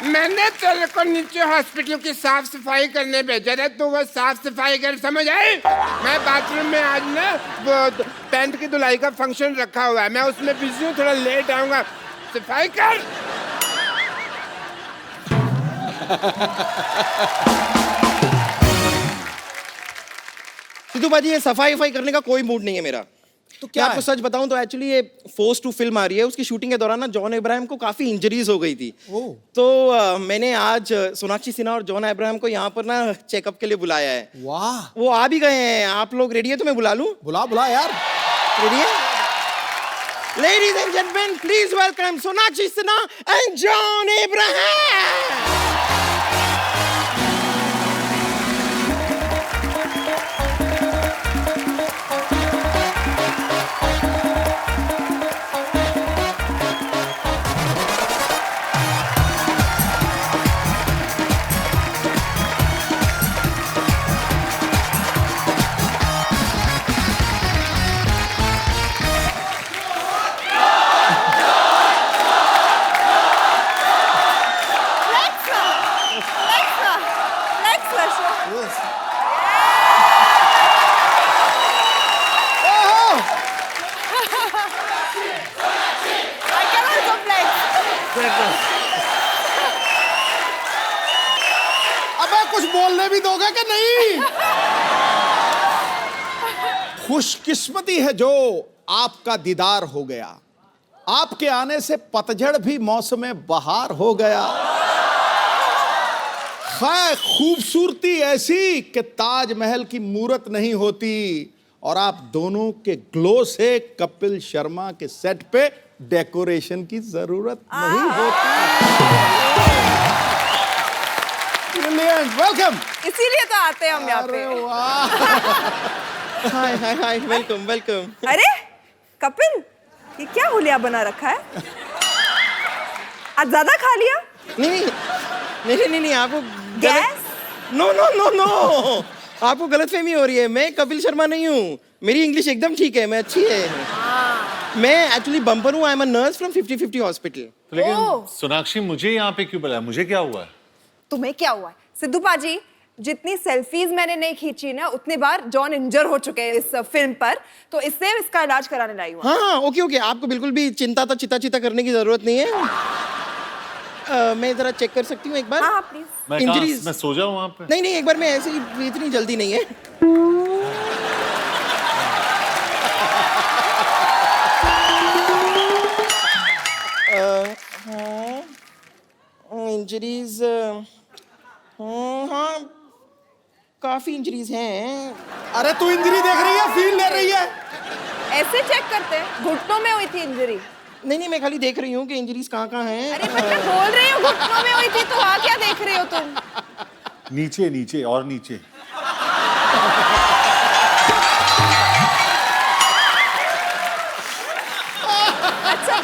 मैंने तेरे को नीचे हॉस्पिटल की साफ सफाई करने भेजा था, तो वह साफ सफाई कर, समझ आई? मैं बाथरूम में आज ना वो पैंट की धुलाई का फंक्शन रखा हुआ है, मैं उसमें बिजी हूँ, थोड़ा लेट आऊंगा, सफाई कर। सिद्धू बाजी, ये सफाई वफाई करने का कोई मूड नहीं है मेरा। तो क्या आपको सच बताऊं तो एक्चुअली ये फोर्स टू फिल्म आ रही है, उसकी शूटिंग के दौरान ना जॉन अब्राहम को काफी इंजरीज हो गई थी। तो मैंने आज सोनाक्षी सिन्हा और जॉन अब्राहम को यहाँ पर ना चेकअप के लिए बुलाया है। वाह, वो आ भी गए हैं। आप लोग रेडी है तो मैं बुला लूं? बुला बुला यार। रेडी है? Ladies and gentleman, please welcome Sonakshi Sinha and John Abraham. I can also flex. अबे कुछ बोलने भी दोगे कि नहीं? खुशकिस्मती है जो आपका दीदार हो गया, आपके आने से पतझड़ भी मौसम बहार हो गया। खैर खूबसूरती ऐसी कि ताजमहल की मूरत नहीं होती, और आप दोनों के ग्लो से कपिल शर्मा के सेट पे डेकोरेशन की जरूरत नहीं होती। Brilliant, welcome. इसीलिए तो आते हैं हम यहाँ पे। अरे वाह। हाय हाय हाय, वेलकम वेलकम। अरे कपिल, ये क्या हुलिया बना रखा है? आज ज्यादा खा लिया? नहीं, आपको gas? No no no no, आपको गलतफहमी हो रही है। मैं कपिल शर्मा नहीं हूँ, मेरी इंग्लिश एकदम ठीक है, मैं अच्छी है। मैं एक्चुअली बम्पर हूँ, I am a nurse from 50-50 hospital. लेकिन सोनाक्षी मुझे यहाँ पे क्यों बुलाया? मुझे क्या हुआ है? तुम्हें क्या हुआ है? सिद्धू पाजी, जितनी सेल्फीज मैंने नहीं खींची ना, उतनी बार जॉन इंजर हो चुके हैं इस फिल्म पर, तो इससे इसका इलाज कराने लाई हूँ। हाँ, ओके, आपको बिल्कुल भी चिंता करने की जरूरत नहीं है। मैं जरा चेक कर सकती हूँ एक बार? हाँ प्लीज। इंजरीज? मैं सो जाऊँ वहाँ पे? नहीं, एक बार मैं ऐसे ही, इतनी जल्दी नहीं है। इंजरीज, हाँ काफी इंजरीज हैं। अरे तू इंजरी देख रही है, फील ले रही है? ऐसे चेक करते हैं, घुटनों में हुई थी इंजरी। नहीं, मैं खाली देख रही हूँ कि इंजरीज कहाँ हैं। अरे बट मैं बोल रही हूँ घुटनों में हुई थी, तो वहाँ क्या देख रही हो तुम? नीचे नीचे और नीचे।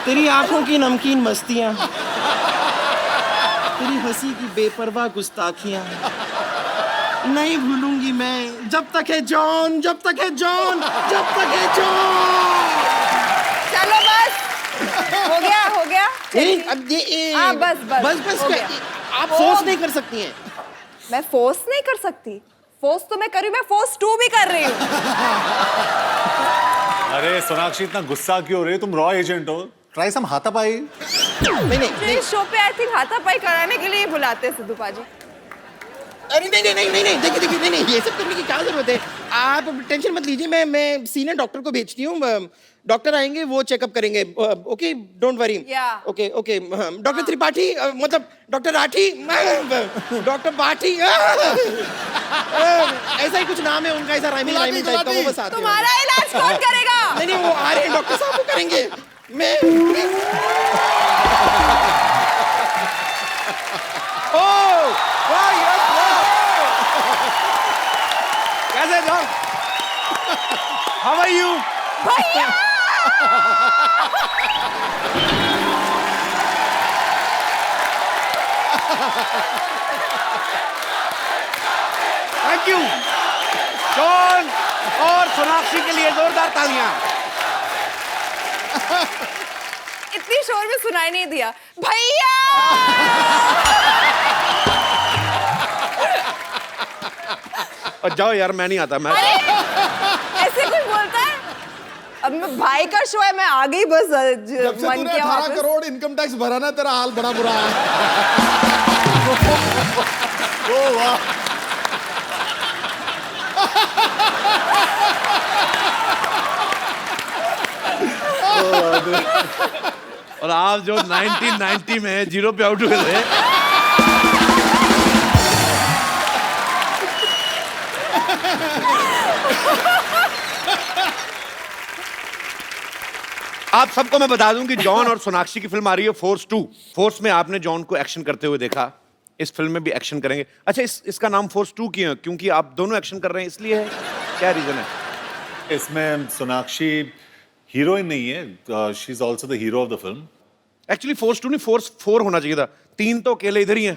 तेरी आंखों की नमकीन मस्तियां, तेरी हंसी की बेपरवाह गुस्ताखियां नहीं भूलूंगी मैं, जब तक है जॉन, जब तक है जॉन, जब तक है जॉन। चलो बस, हो गया। नहीं, अब ये हाँ, बस हो गया। आप फोर्स नहीं कर सकती हैं। मैं फोर्स नहीं कर सकती, फोर्स तो मैं कर रही हूँ, मैं फोर्स 2 भी कर रही हूँ। अरे सोनाक्षी, इतना गुस्सा क्यों हो रही है? तुम रॉ एजेंट हो, ट्राई सम हाथापाई। नहीं, इस शो पे आई थिंक हाथापाई कराने के लिए बुलाते हैं सिद्धू पाजी। अरे नहीं, देखिए, नहीं, ये सब करने की क्या जरूरत है? आप टेंशन मत लीजिए, मैं सीनियर डॉक्टर को भेजती हूँ, डॉक्टर आएंगे, वो चेकअप करेंगे। Okay, don't worry. Okay, doctor Tripathi, मतलब डॉक्टर राठी, डॉक्टर बाठी, ऐसा ही कुछ नाम है उनका, ऐसा राइमिंग टाइप का, वो बस आते हैं। तुम्हारा इलाज कौन करेगा? नहीं, वो आ रहे हैं, डॉक्टर साहब वो करेंगे। मैं कैसे जॉन? How are you? भैया! थैंक यू जॉन और सोनाक्षी के लिए जोरदार तालियां। इतनी शोर में सुनाई नहीं दिया। भैया! और जाओ यार, मैं नहीं आता। मैं ऐसे कोई बोलता है? अब मैं भाई का शो है, मैं आ गई बस। जब से मन तूने किया 18 वापस। करोड़ इनकम टैक्स भरा ना, तेरा हाल बड़ा बुरा है। ओ वाह। और आप जो 1990 में 0 पे आउट हुए थे, आप सबको मैं बता दूं कि जॉन और सोनाक्षी की फिल्म आ रही है फोर्स 2। फोर्स में आपने जॉन को एक्शन करते हुए देखा, इस फिल्म में भी एक्शन करेंगे। अच्छा, इसका नाम फोर्स 2 क्यों है? क्योंकि आप दोनों एक्शन कर रहे हैं इसलिए है? क्या रीजन है? इसमें सोनाक्षी हीरोइन नहीं है, she is also the hero of the film. Actually force 2 नहीं, फोर्स 4 होना चाहिए था। 3 तो अकेले इधर ही हैं।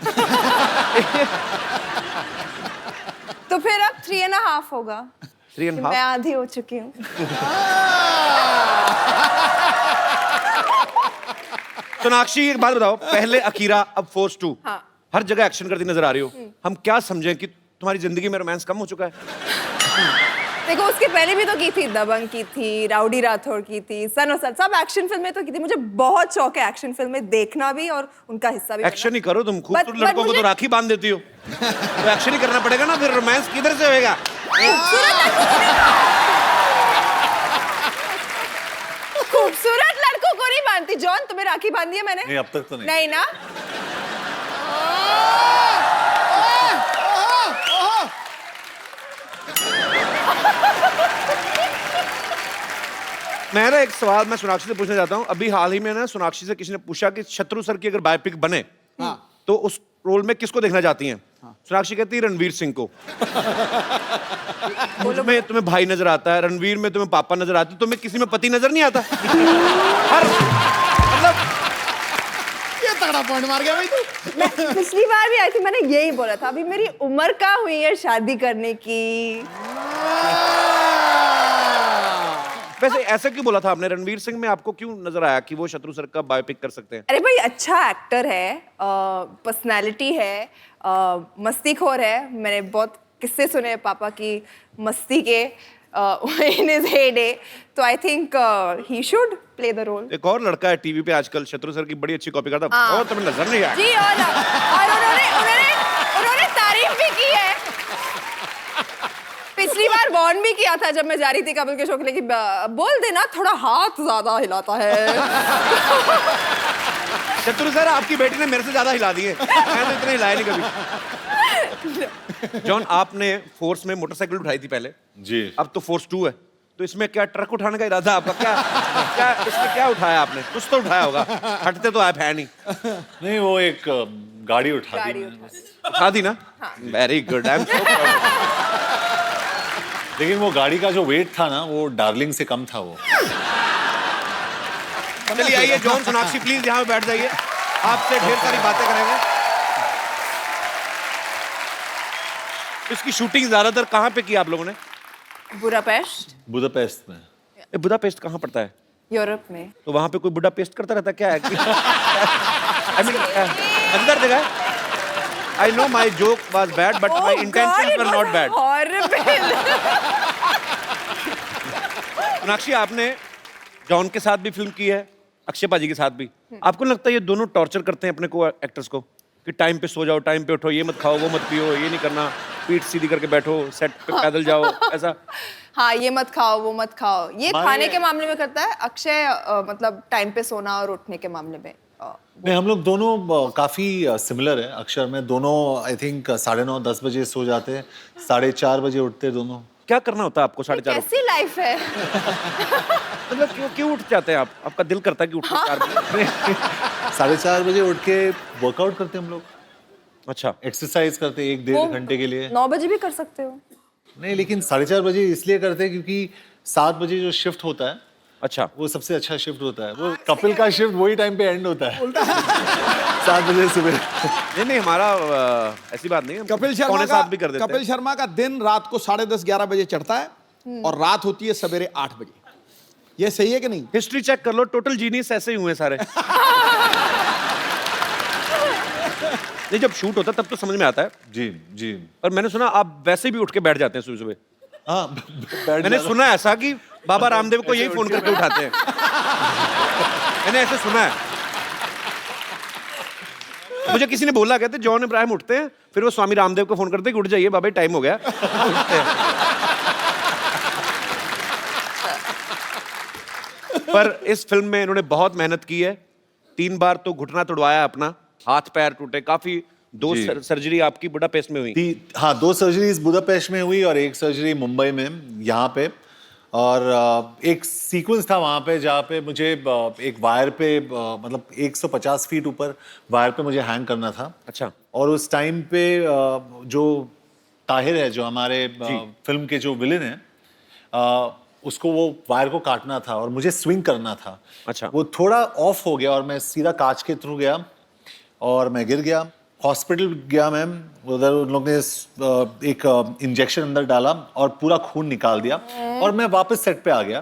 तो फिर अब 3.5 होगा। 3.5? मैं आधी हो चुकी हूँ। सोनाक्षी एक बात बताओ, पहले अकीरा, अब फोर्स 2। हाँ। हर जगह एक्शन करती नजर आ रही हो, हम क्या समझें कि तुम्हारी जिंदगी में रोमांस कम हो चुका है? देखो उसके पहले भी तो की थी, दबंग की थी, राउडी राठौड़ की थी, सन और सब एक्शन फिल्में तो की थी। मुझे बहुत शौक है एक्शन फिल्में देखना भी और उनका हिस्सा भी एक्शन ही करो तुम, खूबसूरत but लड़कों को तो मुझे- राखी बांध देती हो, तो एक्शन ही करना पड़ेगा ना, फिर रोमांस किधर से होएगा? खूबसूरत लड़कों को नहीं बांधती। जॉन, तुम्हें राखी बांधी है मैंने? नहीं, अब तक तो नहीं। नहीं ना? मैं ना एक सवाल मैं सोनाक्षी से पूछना चाहता हूँ। अभी हाल ही में ना सोनाक्षी से किसी ने पूछा कि शत्रु सर की अगर बायोपिक बने तो उस रोल में किसको देखना चाहती हैं? सोनाक्षी कहती है रणवीर सिंह को। मुझमें तुम्हें भाई नजर आता है, रणवीर में तुम्हें पापा नजर आते, तुम्हें किसी में पति नजर नहीं आता? हर मतलब ये तगड़ा पॉइंट मार गया भाई तू। मैं पिछली बार भी आई थी, मैंने यही बोला था, अभी मेरी उम्र कहाँ हुई है शादी करने की। वैसे ऐसे क्यों बोला था आपने? रणवीर सिंह में आपको क्यों नजर आया कि वो शत्रु सर का बायोपिक कर सकते हैं? अरे भाई, अच्छा एक्टर है, पर्सनालिटी है, मस्तीखोर है। मैंने बहुत किस्से सुने हैं पापा की मस्ती के इन हिज हेडे, तो I think he should play the role. एक और लड़का है टीवी पे आजकल, शत्रु सर की बड़ी अच्छी कॉपी करता, और तुम्हें नजर नहीं आया? जी, और उन्होंने तारीफ भी की है। पिछली बार बॉन्ड भी किया था जब मैं जा रही थी कपिल के शो के लिए कि बोल देना थोड़ा हाथ ज्यादा हिलाता है। शत्रु सर, आपकी बेटी ने मेरे से ज्यादा हिला दिए, मैं तो इतने हिलाए नहीं कभी। जॉन, आपने फोर्स में मोटरसाइकिल उठाई थी पहले जी, अब तो फोर्स 2 है, तो इसमें क्या ट्रक उठाने का इरादा आपका? क्या इसमें क्या उठाया आपने? कुछ तो उठाया होगा, हटते तो आप है नहीं। नहीं वो एक गाड़ी उठा दी मैंने। उठा दी ना? Very good, I am so proud. लेकिन वो गाड़ी का जो वेट था ना, वो डार्लिंग से कम था वो। चलिए आइए जॉन, सोनाक्षी प्लीज यहाँ पे बैठ जाइए, आपसे ढेर सारी बातें करेंगे। इसकी शूटिंग ज्यादातर कहाँ पे की आप लोगों ने? बुडापेस्ट, बुदापेस्ट में। बुडापेस्ट कहाँ पड़ता है? यूरोप में। तो वहां पे कोई बुढ़ा पेस्ट करता रहता क्या है? आई मीन अंदर जगह। I know my joke was bad but my intention were not bad. Sonakshi, आपने जॉन के साथ भी फिल्म की है, अक्षय पाजी के साथ भी। आपको लगता है ये दोनों टॉर्चर करते हैं अपने को एक्टर्स को कि टाइम पे सो जाओ, टाइम पे उठो, ये मत खाओ, वो मत पियो, ये नहीं करना, पीठ सीधी करके बैठो, सेट पे पैदल जाओ, ऐसा? हाँ, ये मत खाओ, वो मत खाओ, ये खाने के मामले में करता है अक्षय। मतलब टाइम पे सोना और उठने के मामले में नहीं, हम लोग दोनों काफी सिमिलर है। अक्षर में दोनों आई थिंक 9:30-10 बजे सो जाते हैं, 4:30 बजे उठते दोनों। क्या करना होता है आपको 4:30? कैसी लाइफ है? मतलब क्यों उठ जाते हैं आप? आपका दिल करता है कि उठो 4 बजे? 4:30 बजे उठ के वर्कआउट करते हम लोग। अच्छा, एक्सरसाइज करते 1-1.5 घंटे के लिए। 9 बजे भी कर सकते हो? नहीं, लेकिन 4:30 बजे इसलिए करते हैं क्योंकि 7 बजे जो शिफ्ट होता है, अच्छा, वो सबसे अच्छा शिफ्ट होता है। वो कपिल का शिफ्ट वही टाइम पे एंड होता है, 7 बजे सुबह। नहीं हमारा ऐसी बात नहीं है, कपिल शर्मा पौने का 7 भी कर देते कपिल शर्मा का दिन रात को 10:30-11 बजे चढ़ता है और रात होती है सवेरे 8 बजे। ये सही है कि नहीं? हिस्ट्री चेक कर लो, टोटल जीनियस ऐसे ही हुए सारे। नहीं, जब शूट होता है तब तो समझ में आता है। जी जी। और मैंने सुना आप वैसे भी उठ के बैठ जाते हैं सुबह सुबह। हाँ, मैंने सुना ऐसा कि बाबा रामदेव को यही फोन करके उठाते हैं। मैंने ऐसे सुना है, मुझे किसी ने बोला, कहते जॉन इब्राहिम उठते हैं, फिर वो स्वामी रामदेव को फोन करते हैं कि उठ जाइए बाबा, टाइम हो गया। पर इस फिल्म में इन्होंने बहुत मेहनत की है। 3 बार तो घुटना तोड़वाया अपना, हाथ पैर टूटे, काफी 2 सर्जरी आपकी बुडापेस्ट में हुई। हाँ, 2 सर्जरीज बुदापेस्ट में हुई और 1 सर्जरी मुंबई में, यहाँ पे। और एक सीक्वेंस था वहाँ पे जहाँ पे मुझे एक वायर पे मतलब 150 फीट ऊपर वायर पे मुझे हैंग करना था। अच्छा। और उस टाइम पे जो ताहिर है, जो हमारे फिल्म के जो विलेन है, उसको वो वायर को काटना था और मुझे स्विंग करना था। अच्छा। वो थोड़ा ऑफ हो गया और मैं सीधा कांच के थ्रू गया और मैं गिर गया। हॉस्पिटल गया मैम, उधर उन लोग ने एक इंजेक्शन अंदर डाला और पूरा खून निकाल दिया और मैं वापस सेट पे आ गया।